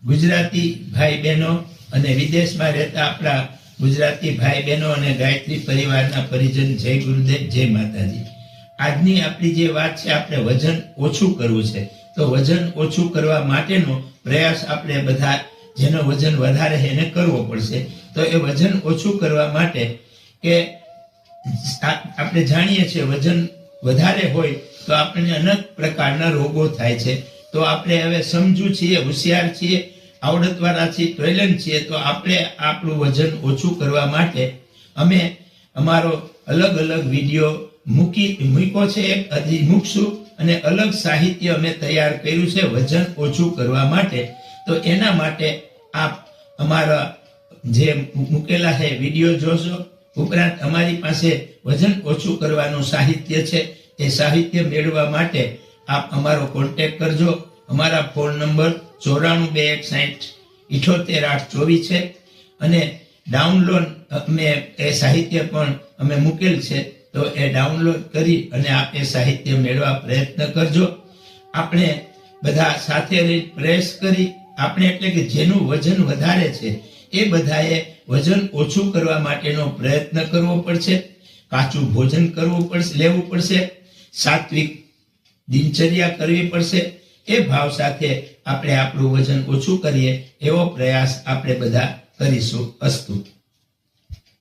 ગુજરાતી ભાઈ બહેનો અને વિદેશમાં રહેતા આપણા ગુજરાતી ભાઈ બહેનો અને ગાયત્રી પરિવારના પરિજન, જય ગુરુદેવ, જય માતાજી. આજની આપણી જે વાત છે, આપણે વજન ઓછું કરવું છે. તો વજન ઓછું કરવા માટેનો પ્રયાસ આપણે બધા, જેનો વજન વધારે છે એને કરવો પડશે. તો એ વજન ઓછું કરવા માટે કે આપણે જાણીએ છીએ વજન વધારે હોય તો આપણને અનેક પ્રકારના રોગો થાય છે. તો આપણે હવે સમજુ છીએ, હોશિયાર છીએ, આવડતવાળા છીએ, ટેલેન્ટ છીએ, તો આપણે આપણું વજન ઓછું કરવા માટે અમે અમારો અલગ અલગ વિડીયો મૂક્યો છે, હજી મૂકશું, અને અલગ સાહિત્ય અમે તૈયાર કર્યું છે વજન ઓછું કરવા માટે. તો એના માટે આપ અમારા જે મૂકેલા છે વિડીયો જોશો. ઉપરાંત અમારી પાસે વજન ઓછું કરવાનું સાહિત્ય છે. એ સાહિત્ય મેળવવા માટે આપ અમારો કોન્ટેક્ટ કરજો. અમારા ફોન નંબર 9426784824 છે. અને ડાઉનલોડ અમે એ સાહિત્ય પણ અમે મૂકેલ છે. તો એ ડાઉનલોડ કરી અને આપ એ સાહિત્ય મેળવવા પ્રયત્ન કરજો. આપણે બધા સાથે રહી પ્રયાસ કરી, આપણે એટલે કે જેનું વજન વધારે છે એ બધાએ વજન ઓછું કરવા માટેનો પ્રયત્ન કરવો પડશે. કાચું ભોજન કરવું પડશે, લેવું પડશે. સાત્વિક દિનચર્યા કરવી પડશે. એ ભાવ સાથે આપણે આપણું વજન ઓછું કરીએ એવો પ્રયાસ આપણે બધા કરીશું. અસ્તુ.